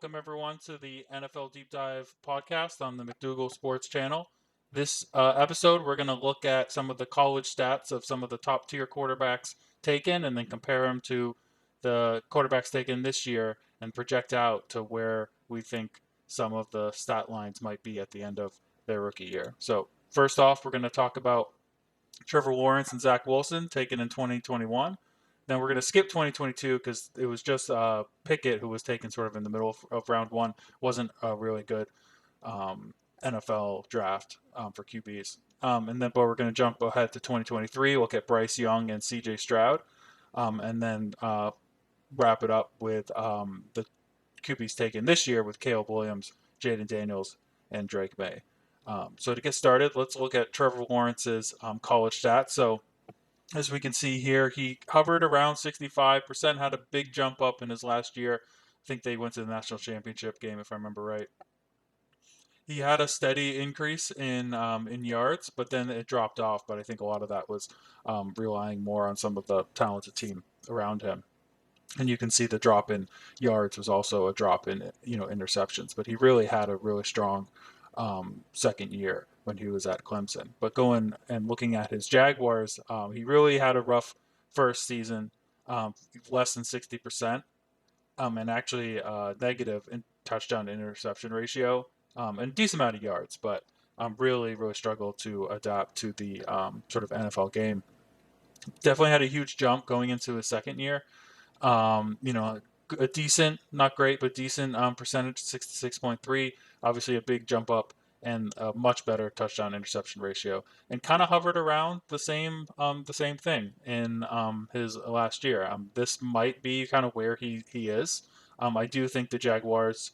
welcome everyone to the NFL Deep Dive podcast on the McDugal Sports channel. This episode, we're going to look at some of the college stats of some of the top tier quarterbacks taken and then compare them to the quarterbacks taken this year and project out to where we think some of the stat lines might be at the end of their rookie year. So, first off, we're going to talk about Trevor Lawrence and Zach Wilson taken in 2021. Then we're going to skip 2022 because it was just Pickett who was taken sort of in the middle of round one. Wasn't a really good NFL draft for QBs. But we're going to jump ahead to 2023. Look at Bryce Young and C.J. Stroud, and then wrap it up with the QBs taken this year with Caleb Williams, Jayden Daniels, and Drake Maye. So to get started, let's look at Trevor Lawrence's college stats. So as we can see here, he hovered around 65%, had a big jump up in his last year. I think they went to the national championship game, if I remember right. He had a steady increase in yards, but then it dropped off. But I think a lot of that was relying more on some of the talented team around him. And you can see the drop in yards was also a drop in interceptions. But he really had a really strong second year when he was at Clemson. But going and looking at his Jaguars, he really had a rough first season, less than 60%, and actually negative in touchdown to interception ratio, and decent amount of yards, but really struggled to adapt to the sort of NFL game. Definitely had a huge jump going into his second year. A decent, not great, but decent percentage, 66.3. Obviously, a big jump up and a much better touchdown interception ratio, and kind of hovered around the same thing in his last year. This might be kind of where he is. I do think the Jaguars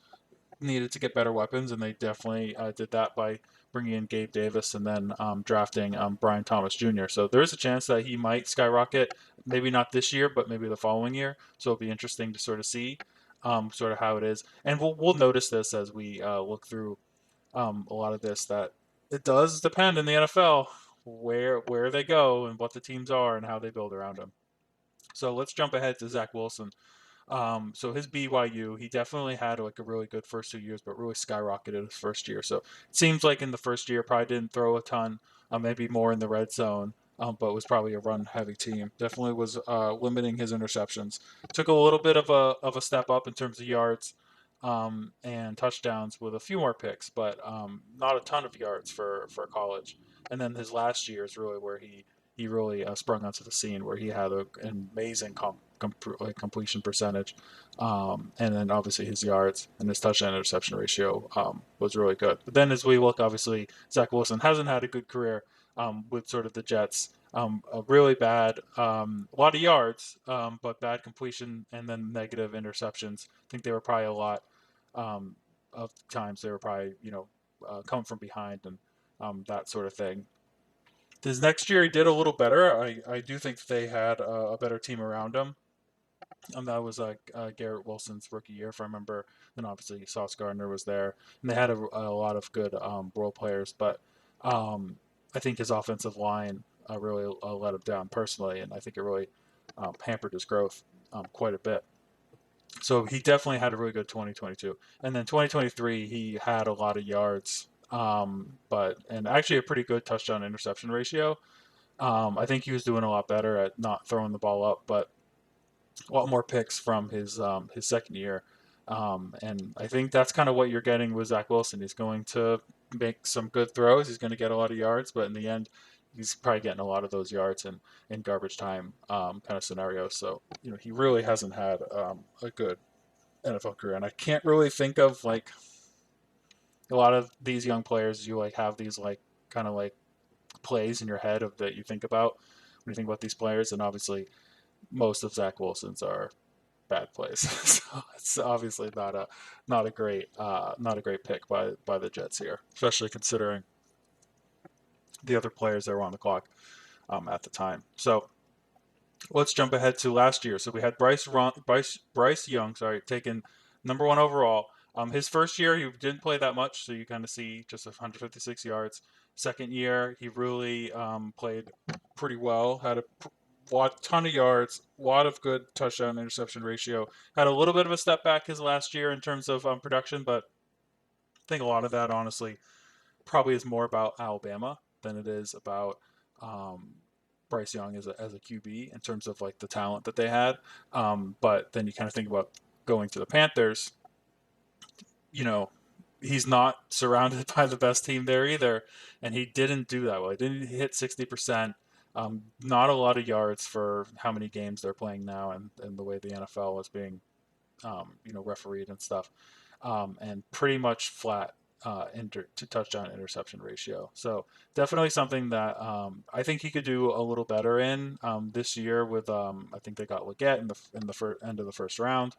needed to get better weapons, and they definitely did that by bringing in Gabe Davis and then drafting Brian Thomas Jr. So there's a chance that he might skyrocket, maybe not this year, but maybe the following year. So it'll be interesting to sort of see sort of how it is. And we'll notice this as we look through a lot of this, that it does depend in the NFL where they go and what the teams are and how they build around them. So let's jump ahead to Zach Wilson. So his BYU, he definitely had like a really good first 2 years, but really skyrocketed his first year. So it seems like in the first year, probably didn't throw a ton, maybe more in the red zone, but was probably a run-heavy team. Definitely was limiting his interceptions. Took a little bit of a step up in terms of yards and touchdowns with a few more picks, but not a ton of yards for college. And then his last year is really where he really sprung onto the scene, where he had an amazing completion percentage, and then obviously his yards and his touchdown interception ratio was really good. But then as we look, obviously Zach Wilson hasn't had a good career with sort of the Jets. A really bad, a lot of yards, but bad completion and then negative interceptions. I think they were probably a lot of times they were probably coming from behind and that sort of thing. This next year, he did a little better. I do think they had a better team around him. That was Garrett Wilson's rookie year, if I remember. Then obviously Sauce Gardner was there, and they had a lot of good role players. But I think his offensive line really let him down personally, and I think it really hampered his growth quite a bit. So he definitely had a really good 2022, and then 2023 he had a lot of yards, and actually a pretty good touchdown interception ratio. I think he was doing a lot better at not throwing the ball up, but a lot more picks from his second year. And I think that's kind of what you're getting with Zach Wilson. He's going to make some good throws. He's going to get a lot of yards, but in the end, he's probably getting a lot of those yards in garbage time kind of scenarios. So he really hasn't had a good NFL career, and I can't really think of like a lot of these young players. You like have these like kind of like plays in your head of that you think about when you think about these players, and obviously most of Zach Wilson's are bad plays. So it's obviously not a great pick by the Jets here, especially considering the other players that were on the clock at the time. So let's jump ahead to last year. So we had Bryce Young, taken number one overall. His first year he didn't play that much, so you kind of see just 156 yards. Second year he really played pretty well. Had a ton of yards, a lot of good touchdown interception ratio. Had a little bit of a step back his last year in terms of production, but I think a lot of that honestly probably is more about Alabama than it is about um, Bryce Young as a QB in terms of like the talent that they had. But then you kind of think about going to the Panthers. You know, he's not surrounded by the best team there either, and he didn't do that well. He didn't hit 60%. Not a lot of yards for how many games they're playing now, and the way the NFL is being, refereed and stuff, and pretty much flat to touchdown interception ratio. So definitely something that I think he could do a little better in this year. With I think they got Leggett in the end of the first round.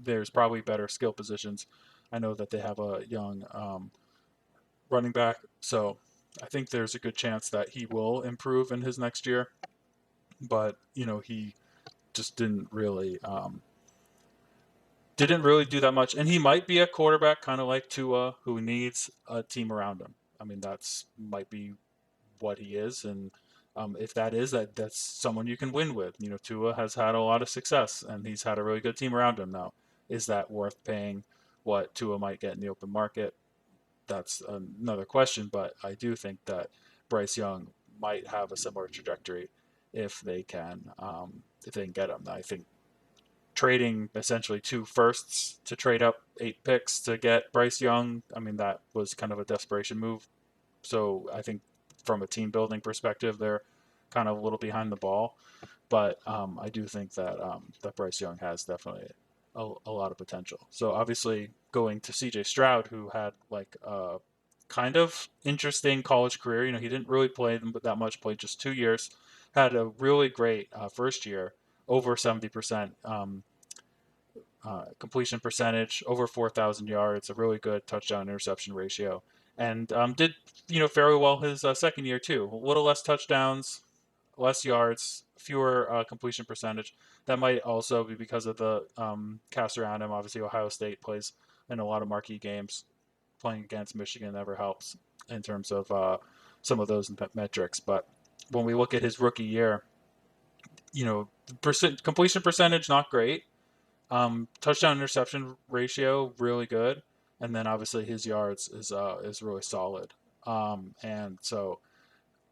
There's probably better skill positions. I know that they have a young running back, so I think there's a good chance that he will improve in his next year. But he just didn't really do that much, and he might be a quarterback kind of like Tua, who needs a team around him. I mean, that's might be what he is, and if that is that's someone you can win with. Tua has had a lot of success, and he's had a really good team around him now. Is that worth paying what Tua might get in the open market? That's another question, but I do think that Bryce Young might have a similar trajectory if they can get him. I think trading essentially 2 firsts to trade up 8 picks to get Bryce Young, I mean, that was kind of a desperation move. So I think from a team building perspective, they're kind of a little behind the ball. But I do think that Bryce Young has definitely a lot of potential. So obviously going to C.J. Stroud, who had like a kind of interesting college career. He didn't really play them that much. Played just 2 years. Had a really great first year, over 70% completion percentage, over 4,000 yards, a really good touchdown interception ratio, and did fairly well his second year too. A little less touchdowns, less yards, fewer completion percentage. That might also be because of the cast around him. Obviously, Ohio State plays in a lot of marquee games. Playing against Michigan never helps in terms of some of those metrics. But when we look at his rookie year, completion percentage not great. Touchdown interception ratio really good, and then obviously his yards is really solid. And so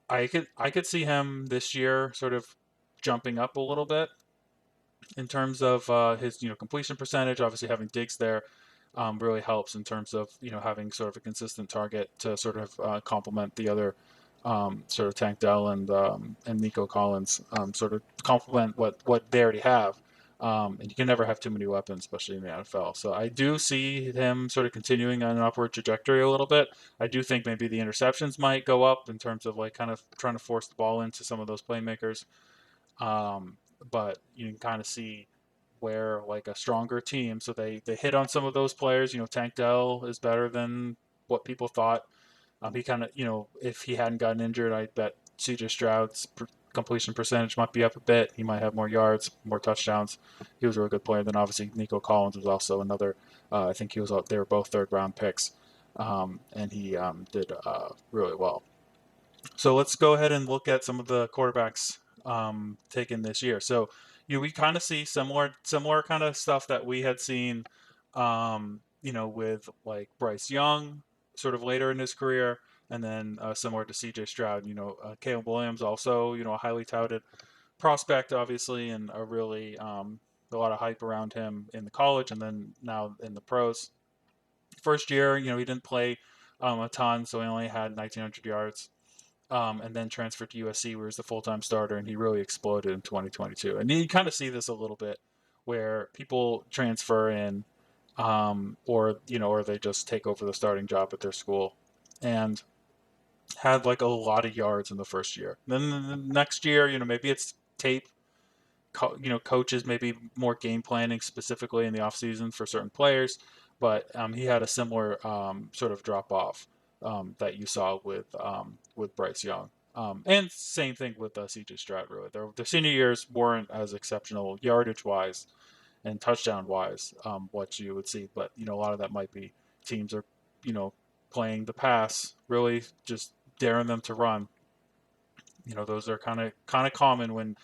I could see him this year sort of jumping up a little bit in terms of his completion percentage. Obviously, having Diggs there really helps in terms of having sort of a consistent target to sort of complement the other sort of Tank Dell and Nico Collins, sort of complement what they already have. And you can never have too many weapons, especially in the NFL. So I do see him sort of continuing on an upward trajectory a little bit. I do think maybe the interceptions might go up in terms of like kind of trying to force the ball into some of those playmakers. Um, but you can kind of see where like a stronger team, so they hit on some of those players. Tank Dell is better than what people thought. He kind of, if he hadn't gotten injured, I bet CJ Stroud's completion percentage might be up a bit. He might have more yards, more touchdowns. He was a really good player. Then obviously Nico Collins was also another. I think he was. They were both third-round picks, and he did really well. So let's go ahead and look at some of the quarterbacks taken this year. So we kind of see similar kind of stuff that we had seen, with like Bryce Young, sort of later in his career, and then similar to C.J. Stroud. Caleb Williams also, a highly touted prospect, obviously, and a lot of hype around him in the college, and then now in the pros. First year, he didn't play a ton, so he only had 1,900 yards, and then transferred to USC, where he's the full-time starter, and he really exploded in 2022. And you kind of see this a little bit, where people transfer in, or they just take over the starting job at their school, and had like a lot of yards in the first year. Then the next year, maybe it's tape. Coaches maybe more game planning specifically in the offseason for certain players, but he had a similar sort of drop off that you saw with Bryce Young. And same thing with C.J. Stroud. Really, their senior years weren't as exceptional yardage wise and touchdown wise, what you would see. But a lot of that might be teams are playing the pass, really just daring them to run. Those are kind of common when,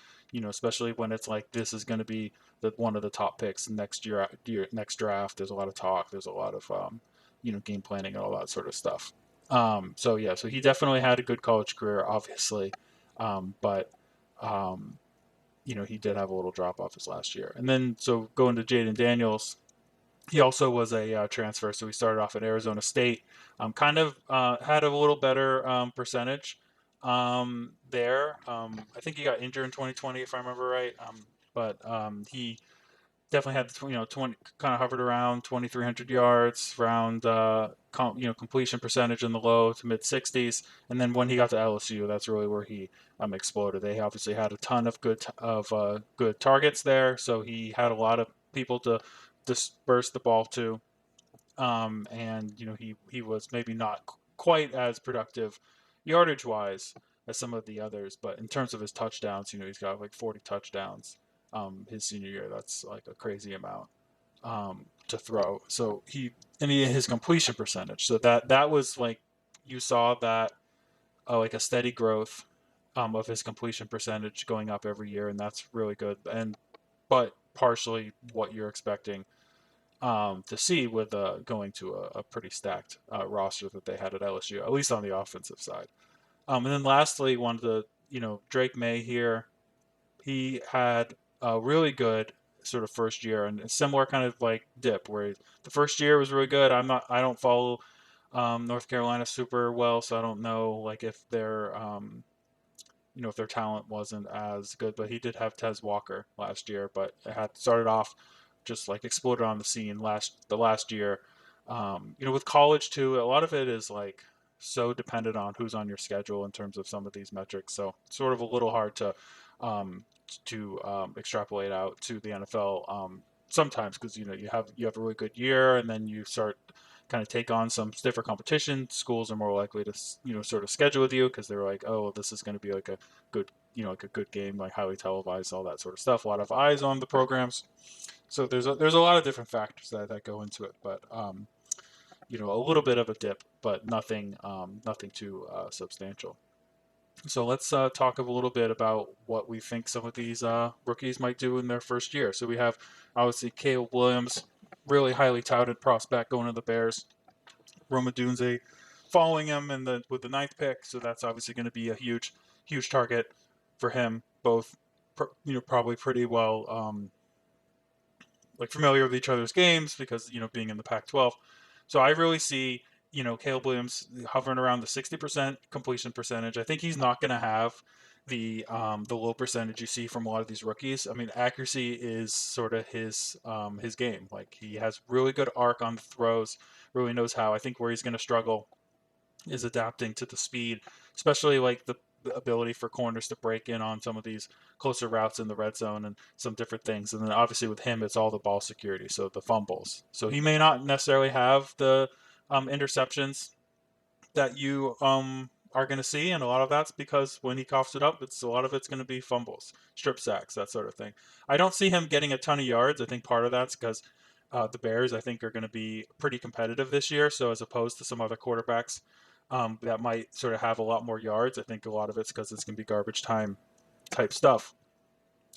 especially when it's like this is going to be the one of the top picks next draft. There's a lot of talk. There's a lot of game planning and all that sort of stuff. So yeah, so he definitely had a good college career, obviously, but um, he did have a little drop off his last year. And then so going to Jayden Daniels, he also was a transfer, so he started off at Arizona State. Kind of had a little better percentage there. I think he got injured in 2020, if I remember right. But he definitely had 20 kind of hovered around 2,300 yards, around completion percentage in the low to mid 60s. And then when he got to LSU, that's really where he exploded. They obviously had a ton of good targets there, so he had a lot of people to disperse the ball to. And he was maybe not quite as productive yardage wise as some of the others, but in terms of his touchdowns, he's got like 40 touchdowns his senior year. That's like a crazy amount to throw. So his completion percentage. So that was like you saw that like a steady growth of his completion percentage going up every year, and that's really good. And but partially what you're expecting to see with going to a pretty stacked roster that they had at LSU, at least on the offensive side. And then lastly, one of the Drake Maye here, he had a really good sort of first year and a similar kind of like dip where the first year was really good. I don't follow North Carolina super well, so I don't know like if if their talent wasn't as good, but he did have Tez Walker last year, but it had started off just like exploded on the scene the last year. With college too, a lot of it is like so dependent on who's on your schedule in terms of some of these metrics. So it's sort of a little hard um, to extrapolate out to the NFL sometimes because you have a really good year and then you start kind of take on some stiffer competition. Schools are more likely to sort of schedule with you because they're like, oh, this is going to be like a good like a good game, like highly televised, all that sort of stuff. A lot of eyes on the programs. So there's a lot of different factors that go into it, but a little bit of a dip, but nothing too substantial. So let's talk a little bit about what we think some of these rookies might do in their first year. So we have obviously Caleb Williams, really highly touted prospect going to the Bears. Rome Odunze following him with the ninth pick, so that's obviously going to be a huge target for him. Both probably pretty well like familiar with each other's games because being in the Pac-12. So I really see Caleb Williams hovering around the 60% completion percentage. I think he's not going to have the low percentage you see from a lot of these rookies. I mean, accuracy is sort of his game. Like he has really good arc on the throws, really knows how. I think where he's going to struggle is adapting to the speed, especially like the ability for corners to break in on some of these closer routes in the red zone and some different things. And then obviously with him, it's all the ball security, so the fumbles. So he may not necessarily have the interceptions that you are going to see, and a lot of that's because when he coughs it up, a lot of it's going to be fumbles, strip sacks, that sort of thing. I don't see him getting a ton of yards. I think part of that's because the Bears, I think, are going to be pretty competitive this year. So as opposed to some other quarterbacks that might sort of have a lot more yards, I think a lot of it's because it's going to be garbage time type stuff.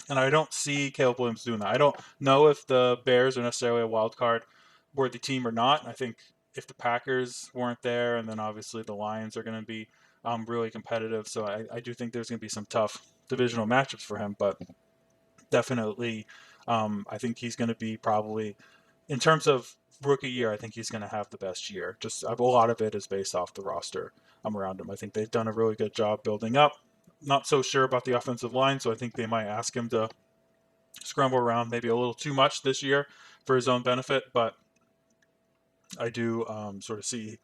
And I don't see Caleb Williams doing that. I don't know if the Bears are necessarily a wild card worthy team or not. I think if the Packers weren't there, and then obviously the Lions are going to be really competitive. So I do think there's going to be some tough divisional matchups for him, but definitely I think he's going to be probably, in terms of rookie year, I think he's going to have the best year. Just a lot of it is based off the roster around him. I think they've done a really good job building up. Not so sure about the offensive line, so I think they might ask him to scramble around maybe a little too much this year for his own benefit, but I do sort of see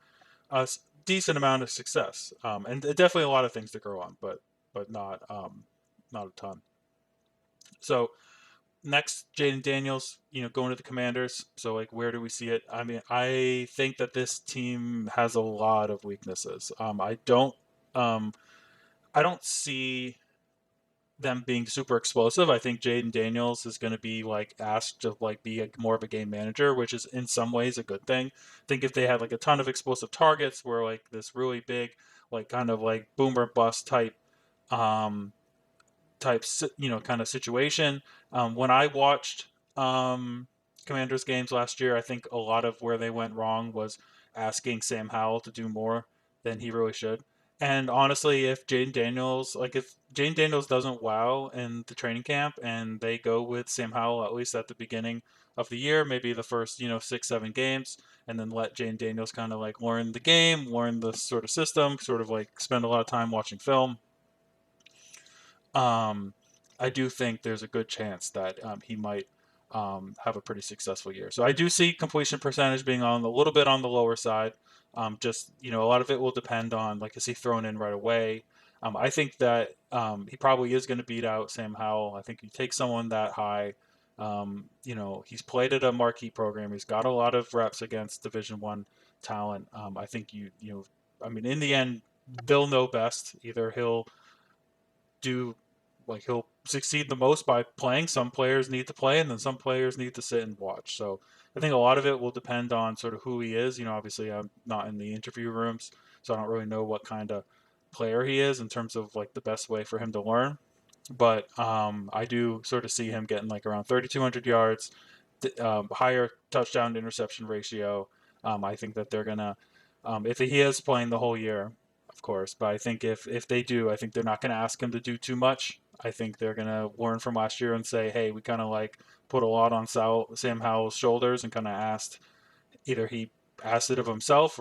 a decent amount of success, and definitely a lot of things to grow on, but not a ton. So next, Jayden Daniels, going to the Commanders. So like, where do we see it? I mean, I think that this team has a lot of weaknesses. Um, I don't see them being super explosive. I think Jayden Daniels is going to be like asked to like be more of a game manager, which is in some ways a good thing. I think if they had like a ton of explosive targets, where like this really big, like kind of like boomer bust type um, type, kind of situation. When I watched Commanders games last year, I think a lot of where they went wrong was asking Sam Howell to do more than he really should. And honestly, if Jayden Daniels doesn't wow in the training camp and they go with Sam Howell at least at the beginning of the year, maybe the first 6-7 games, and then let Jayden Daniels kind of like learn the game, learn the sort of system, sort of like spend a lot of time watching film, um, I do think there's a good chance that he might have a pretty successful year. So I do see completion percentage being on a little bit on the lower side. Just a lot of it will depend on, like, is he thrown in right away? I think that he probably is going to beat out Sam Howell. I think you take someone that high. He's played at a marquee program. He's got a lot of reps against Division I talent. I think I mean, in the end, they'll know best. Either do he'll succeed the most by playing. Some players need to play, and then some players need to sit and watch. So I think a lot of it will depend on sort of who he is. Obviously I'm not in the interview rooms, so I don't really know what kind of player he is in terms of like the best way for him to learn. But I do sort of see him getting like around 3,200 yards, higher touchdown to interception ratio. I think that they're gonna, if he is playing the whole year, of course. But I think if they do, I think they're not gonna ask him to do too much. I think they're gonna learn from last year and say, hey, we kind of like put a lot on Sam Howell's shoulders and kind of either he asked it of himself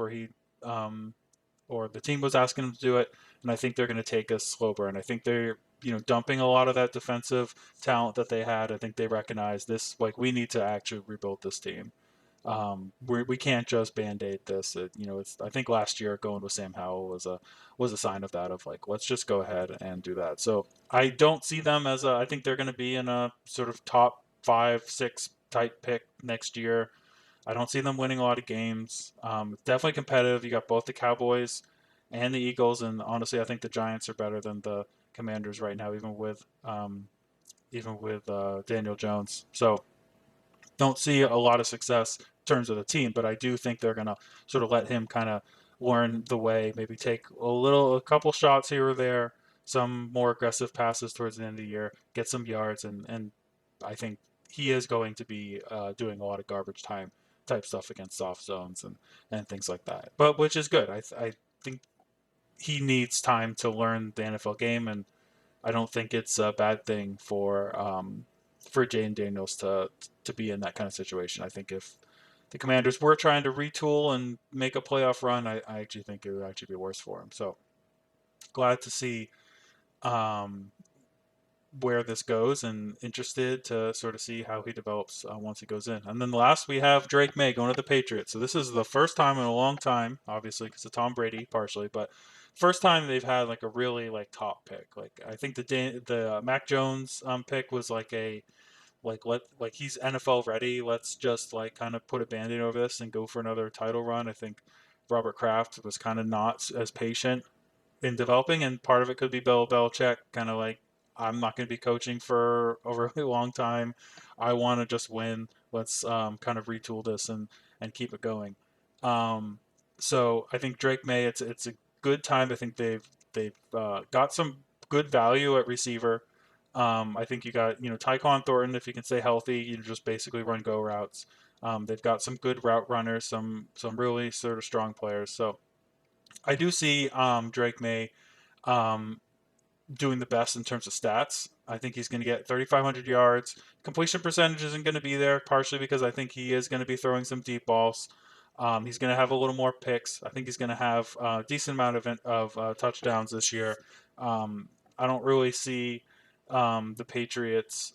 um, or the team was asking him to do it. And I think they're going to take a slow burn. I think they're dumping a lot of that defensive talent that they had. I think they recognize this, like, we need to actually rebuild this team. We can't just band-aid this. It's, I think last year going with Sam Howell was a sign of that, of like, let's just go ahead and do that. So I don't see them as I think they're going to be in a sort of top 5-6 type pick next year. I don't see them winning a lot of games. It's definitely competitive. You got both the Cowboys and the Eagles, and honestly, I think the Giants are better than the Commanders right now, even with Daniel Jones. So don't see a lot of success in terms of the team, but I do think they're gonna sort of let him kind of learn the way, maybe take a couple shots here or there, some more aggressive passes towards the end of the year, get some yards, and I think he is going to be doing a lot of garbage time type stuff against soft zones and things like that. But which is good. I think he needs time to learn the NFL game, and I don't think it's a bad thing for Jayden Daniels to be in that kind of situation. I think if the Commanders were trying to retool and make a playoff run, I actually think it would actually be worse for him. So glad to see um, where this goes, and interested to sort of see how he develops once he goes in. And then last we have Drake Maye going to the Patriots. So this is the first time in a long time, obviously because of Tom Brady partially, but first time they've had like a really like top pick. Like I think the Mac Jones pick was like a like he's NFL ready. Let's just like kind of put a band-aid over this and go for another title run. I think Robert Kraft was kind of not as patient in developing, and part of it could be Bill Belichick, kind of like, I'm not going to be coaching for a really long time. I want to just win. Let's kind of retool this and keep it going. Um, so I think Drake Maye, it's a good time. I think they've got some good value at receiver. I think you got Tyquan Thornton, if he can stay healthy, just basically run go routes. They've got some good route runners, some really sort of strong players. So I do see Drake Maye um, doing the best in terms of stats. I think he's going to get 3,500 yards. Completion percentage isn't going to be there, partially because I think he is going to be throwing some deep balls. He's going to have a little more picks. I think he's going to have a decent amount of touchdowns this year. I don't really see the Patriots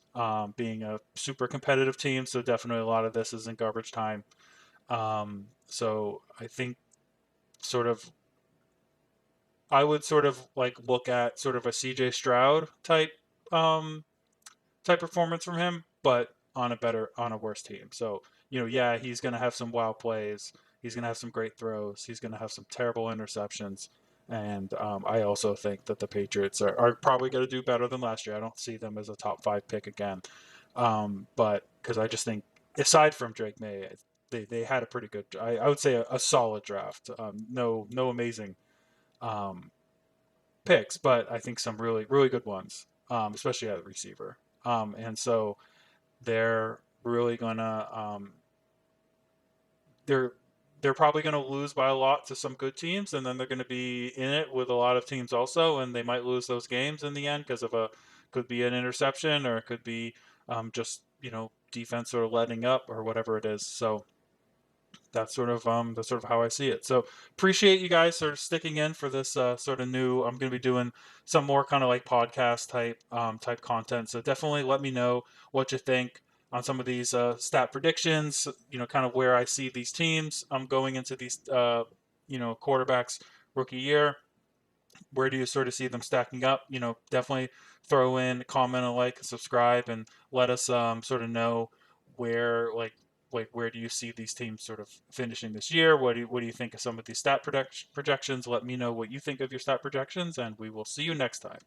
being a super competitive team, so definitely a lot of this is in garbage time. So I think sort of I would sort of like look at sort of a CJ Stroud um type performance from him, but on a worse team. So, yeah, he's gonna have some wild plays, he's gonna have some great throws, he's gonna have some terrible interceptions. And I also think that the Patriots are probably going to do better than last year. I don't see them as a top 5 pick again. But because I just think, aside from Drake May, they had a pretty good, I would say a solid draft. No amazing um, picks, but I think some really really good ones, especially at receiver. And so they're really gonna they're they're probably going to lose by a lot to some good teams, and then they're going to be in it with a lot of teams also, and they might lose those games in the end because of a could be an interception, or it could be just defense sort of letting up or whatever it is. So that's sort of how I see it. So appreciate you guys sort of sticking in for this sort of new. I'm going to be doing some more kind of like podcast type content. So definitely let me know what you think on some of these stat predictions. Kind of where I see these teams. I'm going into these quarterbacks rookie year. Where do you sort of see them stacking up? Definitely throw in, comment, a like, subscribe, and let us sort of know where where do you see these teams sort of finishing this year? What do you think of some of these stat projections? Let me know what you think of your stat projections, and we will see you next time.